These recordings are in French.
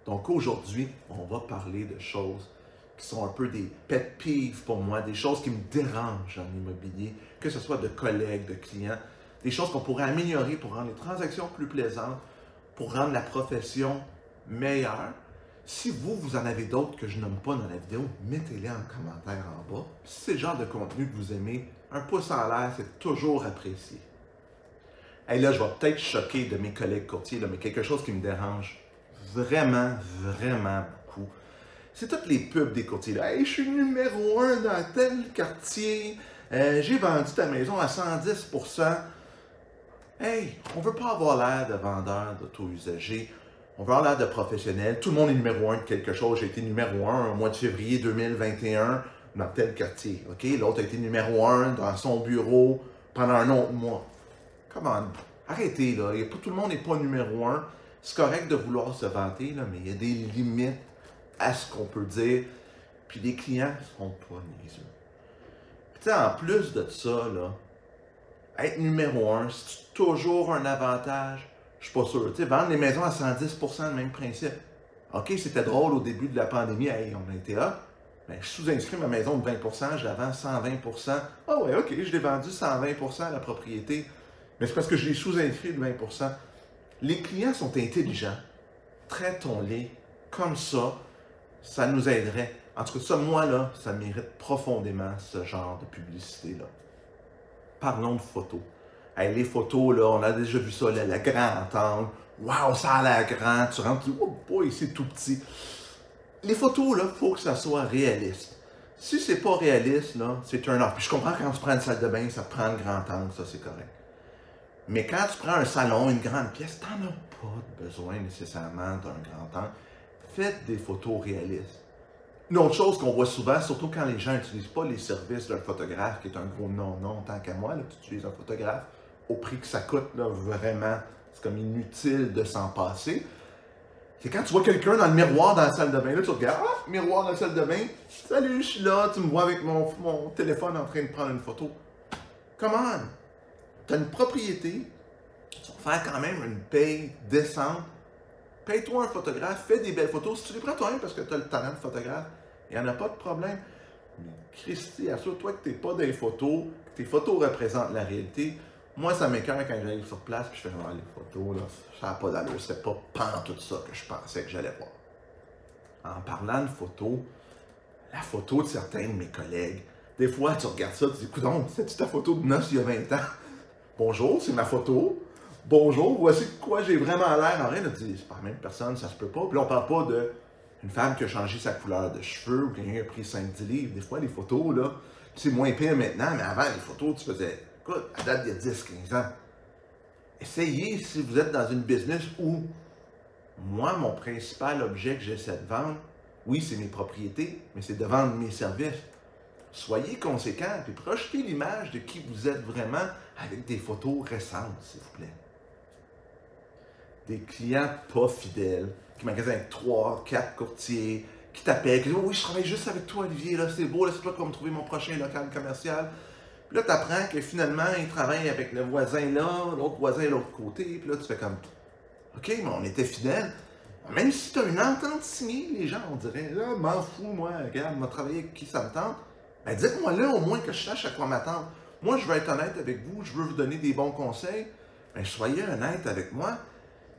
Donc aujourd'hui, on va parler de choses qui sont un peu des pet peeves pour moi, des choses qui me dérangent en immobilier, que ce soit de collègues, de clients, des choses qu'on pourrait améliorer pour rendre les transactions plus plaisantes, pour rendre la profession meilleure. Si vous en avez d'autres que je nomme pas dans la vidéo, mettez-les en commentaire en bas. Si c'est le genre de contenu que vous aimez, un pouce en l'air, c'est toujours apprécié. Et là, je vais peut-être choquer de mes collègues courtiers, là, mais quelque chose qui me dérange vraiment, vraiment beaucoup. C'est toutes les pubs des courtiers. Là. Hey, je suis numéro 1 dans tel quartier. J'ai vendu ta maison à 110%. Hey, on veut pas avoir l'air de vendeur d'auto-usagers. On veut avoir l'air de professionnel. Tout le monde est numéro 1 de quelque chose. J'ai été numéro 1 au mois de février 2021 dans tel quartier. Okay? L'autre a été numéro 1 dans son bureau pendant un autre mois. Come on, arrêtez là. Tout le monde n'est pas numéro 1. C'est correct de vouloir se vanter, là, mais il y a des limites à ce qu'on peut dire. Puis les clients ne sont pas niaiseux. Puis en plus de ça, là, être numéro 1, c'est toujours un avantage. Je suis pas sûr. Tu sais, vendre les maisons à 110%, le même principe. OK, c'était drôle au début de la pandémie. Hey, on a été là. Mais je sous-inscris ma maison de 20%, je la vends 120%. Ah ouais, OK, je l'ai vendu 120% à la propriété. Mais c'est parce que je l'ai sous-inscrit de 20%. Les clients sont intelligents. Traitons-les comme ça. Ça nous aiderait. En tout cas, ça, moi, là, ça mérite profondément ce genre de publicité-là. Parlons de photos. Hey, les photos, là, on a déjà vu ça, là, le grand angle. Waouh, ça a l'air grand. Tu rentres, oh boy, c'est tout petit. Les photos, là, il faut que ça soit réaliste. Si c'est pas réaliste, là, c'est turn off. Puis je comprends quand tu prends une salle de bain, ça prend le grand angle, ça, c'est correct. Mais quand tu prends un salon, une grande pièce, tu n'en as pas besoin nécessairement d'un grand angle. Faites des photos réalistes. Une autre chose qu'on voit souvent, surtout quand les gens n'utilisent pas les services d'un photographe, qui est un gros non-non tant qu'à moi, là, tu utilises un photographe au prix que ça coûte, là, vraiment, c'est comme inutile de s'en passer. C'est quand tu vois quelqu'un dans le miroir dans la salle de bain, là, tu regardes, ah, miroir dans la salle de bain, salut, je suis là, tu me vois avec mon téléphone en train de prendre une photo. Come on! Tu as une propriété, tu vas faire quand même une paye décente. Paye-toi un photographe, fais des belles photos. Si tu les prends toi-même parce que tu as le talent de photographe, il n'y en a pas de problème. Mais Christy, assure-toi que tu n'es pas des photos, que tes photos représentent la réalité. Moi, ça m'écoeure quand j'arrive sur place et je fais voir les photos, là, ça n'a pas d'allure. C'est pas tout ça que je pensais que j'allais voir. En parlant de photos, la photo de certains de mes collègues, des fois, tu regardes ça, tu dis, coudonc, c'est-tu ta photo de noces il y a 20 ans? Bonjour, c'est ma photo. Bonjour, voici de quoi j'ai vraiment l'air. En rien de dire, c'est pas la même personne, ça se peut pas. Puis là, on parle pas d'une femme qui a changé sa couleur de cheveux ou quelqu'un qui a pris 5-10 livres. Des fois, les photos, là, c'est moins pire maintenant, mais avant, les photos, tu faisais, écoute, à date d'il y a 10-15 ans. Essayez, si vous êtes dans une business où, moi, mon principal objet que j'essaie de vendre, oui, c'est mes propriétés, mais c'est de vendre mes services. Soyez conséquents et projetez l'image de qui vous êtes vraiment avec des photos récentes, s'il vous plaît. Des clients pas fidèles, qui magasinent avec 3, 4 courtiers, qui t'appellent, qui disent « Oui, je travaille juste avec toi, Olivier, là, c'est beau, là, c'est toi qui vas me trouver mon prochain local commercial. » Puis là, tu apprends que finalement, il travaille avec le voisin là, l'autre voisin de l'autre côté, puis là, tu fais comme « OK, mais on était fidèles. » Même si tu as une entente signée, les gens, on dirait « Ah, m'en fous, moi, regarde, m'a travaillé avec qui ça me tente. » Ben, dites-moi là au moins que je sache à quoi m'attendre. Moi, je veux être honnête avec vous, je veux vous donner des bons conseils. Ben, soyez honnête avec moi.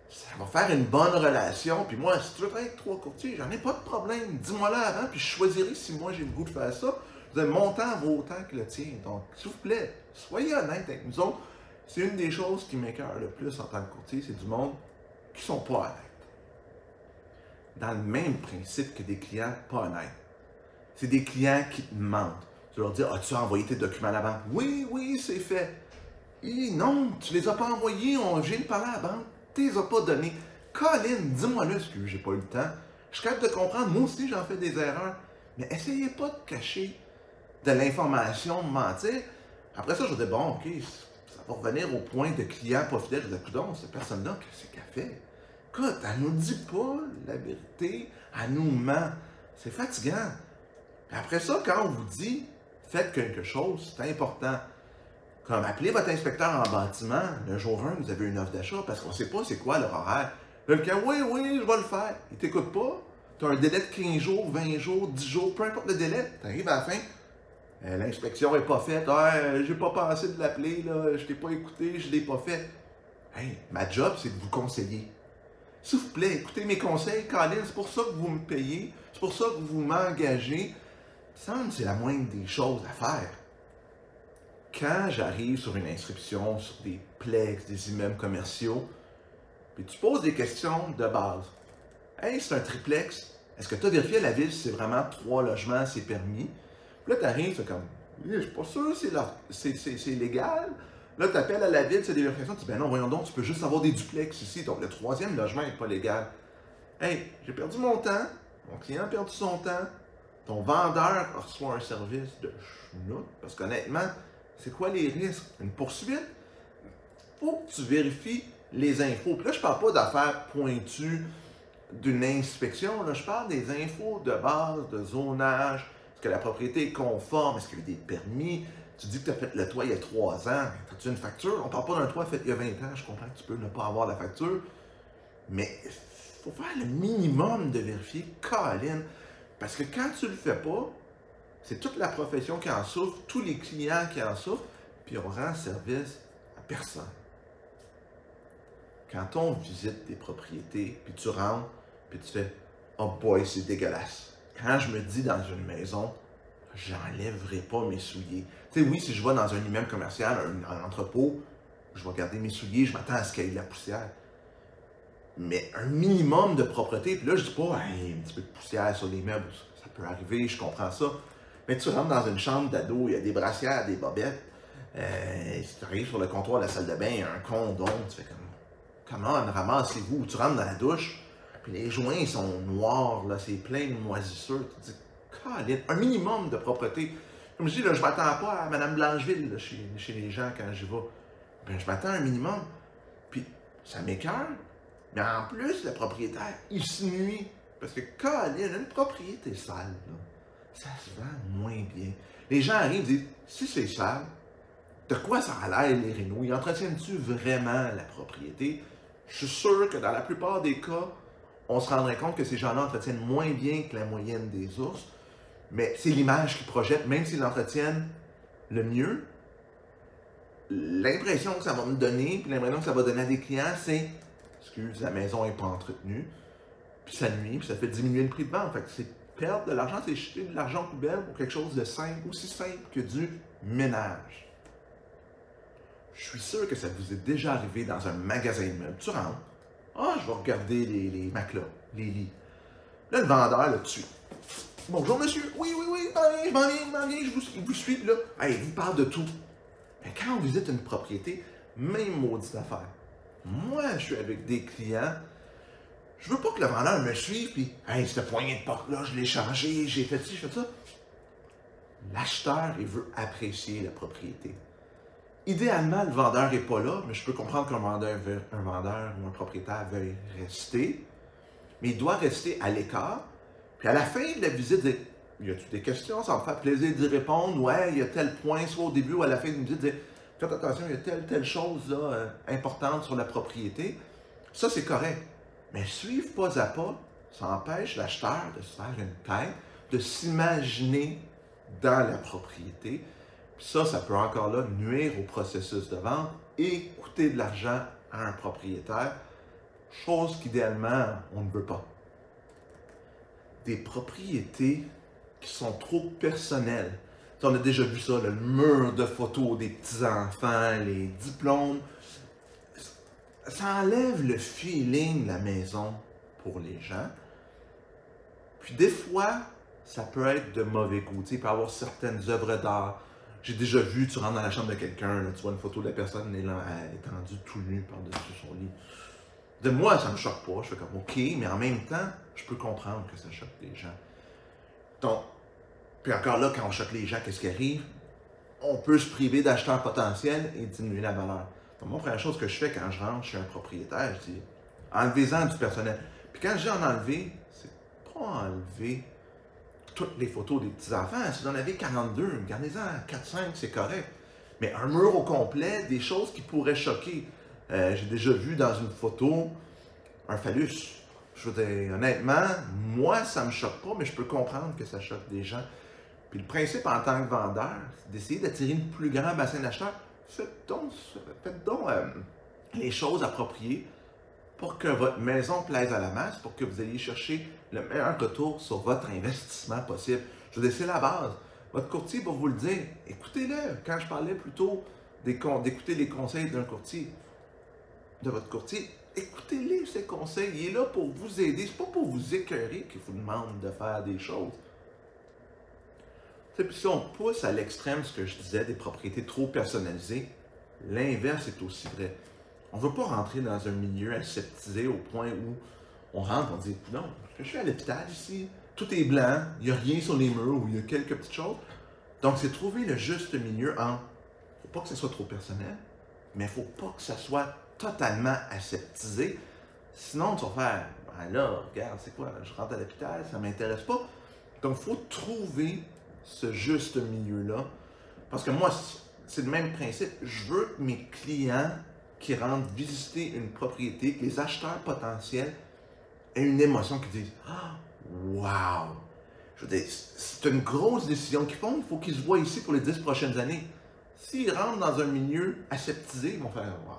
Ça va faire une bonne relation. Puis moi, si tu veux travailler avec 3 courtiers, j'en ai pas de problème. Dis-moi là avant, puis je choisirai si moi j'ai le goût de faire ça. Mon temps vaut autant que le tien. Donc, s'il vous plaît, soyez honnête avec nous autres. C'est une des choses qui m'écoeure le plus en tant que courtier, c'est du monde qui sont pas honnêtes. Dans le même principe que des clients pas honnêtes. C'est des clients qui te mentent. Tu leur dis, as-tu envoyé tes documents à la banque? Oui, oui, c'est fait. Et non, tu les as pas envoyés, j'ai parlé à la banque, tu les as pas donnés. Colin, dis-moi là, parce que j'ai pas eu le temps. Je suis capable de comprendre, moi aussi j'en fais des erreurs. Mais essayez pas de cacher de l'information, de mentir. Après ça, je dis, bon, ok, ça va revenir au point de client pas fidèle. Je dis, coudonc, cette personne-là, qu'est-ce qu'elle fait? Écoute, elle nous dit pas la vérité, elle nous ment. C'est fatigant. Après ça, quand on vous dit faites quelque chose, c'est important. Comme appelez votre inspecteur en bâtiment, le jour 1, vous avez une offre d'achat parce qu'on ne sait pas c'est quoi leur horaire. Là, le client, oui, oui, je vais le faire. Il ne t'écoute pas. Tu as un délai de 15 jours, 20 jours, 10 jours, peu importe le délai. Tu arrives à la fin. L'inspection n'est pas faite. J'ai pas pensé de l'appeler, là. Je t'ai pas écouté, je l'ai pas fait. Hey, ma job, c'est de vous conseiller. S'il vous plaît, écoutez mes conseils, Colin, c'est pour ça que vous me payez, c'est pour ça que vous m'engagez. Ça, c'est la moindre des choses à faire. Quand j'arrive sur une inscription, sur des plex, des immeubles commerciaux, puis tu poses des questions de base. Hey, c'est un triplex. Est-ce que tu as vérifié à la ville si c'est vraiment 3 logements, c'est permis? Puis là, tu arrives, c'est comme, oui, je suis pas sûr, c'est légal. Là, tu appelles à la ville, c'est des vérifications, tu dis, ben non, voyons donc, tu peux juste avoir des duplex ici. Donc, le 3e logement n'est pas légal. Hey, j'ai perdu mon temps, mon client a perdu son temps, ton vendeur reçoit un service de chenoute, parce qu'honnêtement, c'est quoi les risques? Une poursuite? Faut que tu vérifies les infos. Puis là, je parle pas d'affaires pointues d'une inspection, là, je parle des infos de base, de zonage, est-ce que la propriété est conforme, est-ce qu'il y a eu des permis? Tu dis que tu as fait le toit il y a 3 ans, as-tu une facture? On ne parle pas d'un toit fait il y a 20 ans, je comprends que tu peux ne pas avoir la facture, mais il faut faire le minimum de vérifier, Colin, parce que quand tu ne le fais pas, c'est toute la profession qui en souffre, tous les clients qui en souffrent, puis on rend service à personne. Quand on visite des propriétés, puis tu rentres, puis tu fais « Oh boy, c'est dégueulasse ». Quand je me dis dans une maison, j'enlèverai pas mes souliers. Tu sais, oui, si je vais dans un immeuble commercial, un entrepôt, je vais garder mes souliers, je m'attends à ce qu'il y ait de la poussière. Mais un minimum de propreté, puis là, je dis pas hey, un petit peu de poussière sur les meubles, ça peut arriver, je comprends ça. Mais tu rentres dans une chambre d'ado, il y a des brassières, des bobettes. Si tu arrives sur le comptoir de la salle de bain, il y a un condom, tu fais comme comment ramassez-vous? Tu rentres dans la douche, puis les joints sont noirs, là, c'est plein de moisissures. Tu te dis, Colin, un minimum de propreté. Comme je dis, là, je m'attends pas à Mme Blancheville là, chez les gens quand j'y vais. Ben, je m'attends à un minimum. Puis, ça m'écoeure. Mais en plus, le propriétaire, il se nuit. Parce que, Colin, une propriété sale, là, ça se vend moins bien. Les gens arrivent et disent, si c'est sale, de quoi ça a l'air les rénaux? Ils entretiennent-tu vraiment la propriété? Je suis sûr que dans la plupart des cas, on se rendrait compte que ces gens-là entretiennent moins bien que la moyenne des ours, mais c'est l'image qu'ils projettent, même s'ils l'entretiennent le mieux. L'impression que ça va me donner, puis l'impression que ça va donner à des clients, c'est « Excuse, la maison n'est pas entretenue, puis ça nuit, puis ça fait diminuer le prix de vente. » Fait que c'est perdre de l'argent, c'est jeter de l'argent poubelle pour quelque chose de simple, aussi simple que du ménage. Je suis sûr que ça vous est déjà arrivé dans un magasin de meubles. Tu rentres. Ah, je vais regarder les matelas, les lits. Là, le vendeur, là, dessus. Bonjour, monsieur. Oui, oui, oui, je m'en viens, je vous suis, là. Hey, il vous parle de tout. Mais quand on visite une propriété, même maudite affaire. Moi, je suis avec des clients. Je veux pas que le vendeur me suive, puis, hey, cette poignée de porte-là, je l'ai changé, j'ai fait ci, j'ai fait ça. L'acheteur, il veut apprécier la propriété. Idéalement, le vendeur n'est pas là, mais je peux comprendre qu'un vendeur ou un propriétaire veuille rester, mais il doit rester à l'écart. Puis à la fin de la visite, dire, y a-t-il des questions? Ça me fait plaisir d'y répondre. Ouais, il y a tel point, soit au début ou à la fin d'une visite, dire, faites attention, il y a telle chose là, importante sur la propriété. Ça, c'est correct. Mais suivre pas à pas, ça empêche l'acheteur de se faire une tête, de s'imaginer dans la propriété. Puis ça peut encore là nuire au processus de vente et coûter de l'argent à un propriétaire, chose qu'idéalement, on ne veut pas. Des propriétés qui sont trop personnelles. On a déjà vu ça, le mur de photos des petits-enfants, les diplômes. Ça enlève le feeling de la maison pour les gens. Puis des fois, ça peut être de mauvais goût. Il peut y avoir certaines œuvres d'art. J'ai déjà vu, tu rentres dans la chambre de quelqu'un, tu vois une photo de la personne étendue tout nu par-dessus son lit. De moi, ça ne me choque pas. Je fais comme OK, mais en même temps, je peux comprendre que ça choque les gens. Donc, puis encore là, quand on choque les gens, qu'est-ce qui arrive? On peut se priver d'acheteurs potentiels et diminuer la valeur. Donc, moi, la première chose que je fais quand je rentre chez un propriétaire, je dis enlevez-en du personnel. Puis quand je dis en enlever, c'est pas enlever toutes les photos des petits-enfants. Si vous en avez 42, gardez-en 4-5, c'est correct. Mais un mur au complet, des choses qui pourraient choquer. J'ai déjà vu dans une photo un phallus. Je veux dire, honnêtement, moi, ça ne me choque pas, mais je peux comprendre que ça choque des gens. Puis le principe en tant que vendeur, c'est d'essayer d'attirer un plus grand bassin d'acheteurs. Faites donc les choses appropriées pour que votre maison plaise à la masse, pour que vous ayez chercher le meilleur retour sur votre investissement possible. Je veux dire, c'est la base. Votre courtier va vous le dire. Écoutez-le. Quand je parlais plutôt d'écouter les conseils d'un courtier, de votre courtier, écoutez-les, ces conseils. Il est là pour vous aider. Ce n'est pas pour vous écœurer qu'il vous demande de faire des choses. Puis si on pousse à l'extrême ce que je disais, des propriétés trop personnalisées, l'inverse est aussi vrai. On ne veut pas rentrer dans un milieu aseptisé au point où on rentre, on dit non, je suis à l'hôpital ici, tout est blanc, il n'y a rien sur les murs ou il y a quelques petites choses. Donc, c'est trouver le juste milieu en, il ne faut pas que ce soit trop personnel, mais il ne faut pas que ça soit totalement aseptisé. Sinon, tu vas faire, ben là, regarde, c'est quoi, je rentre à l'hôpital, ça ne m'intéresse pas. Donc, il faut trouver ce juste milieu-là. Parce que moi, c'est le même principe. Je veux que mes clients qui rentrent visiter une propriété, que les acheteurs potentiels aient une émotion qui disent « Ah, wow! » Je veux dire, c'est une grosse décision qu'ils font. Il faut qu'ils se voient ici pour les 10 prochaines années. S'ils rentrent dans un milieu aseptisé, ils vont faire « Wow! »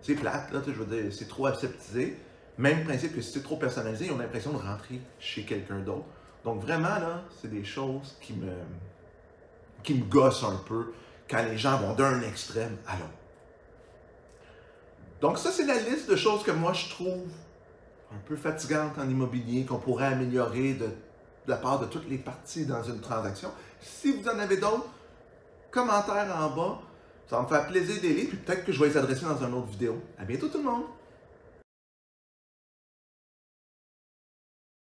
C'est plate, là, je veux dire, c'est trop aseptisé. Même principe que si c'est trop personnalisé, ils ont l'impression de rentrer chez quelqu'un d'autre. Donc vraiment, là, c'est des choses qui me gossent un peu quand les gens vont d'un extrême à l'autre. Donc ça, c'est la liste de choses que moi, je trouve un peu fatigantes en immobilier, qu'on pourrait améliorer de la part de toutes les parties dans une transaction. Si vous en avez d'autres, commentaires en bas. Ça va me faire plaisir de les lire, puis peut-être que je vais les adresser dans une autre vidéo. À bientôt tout le monde!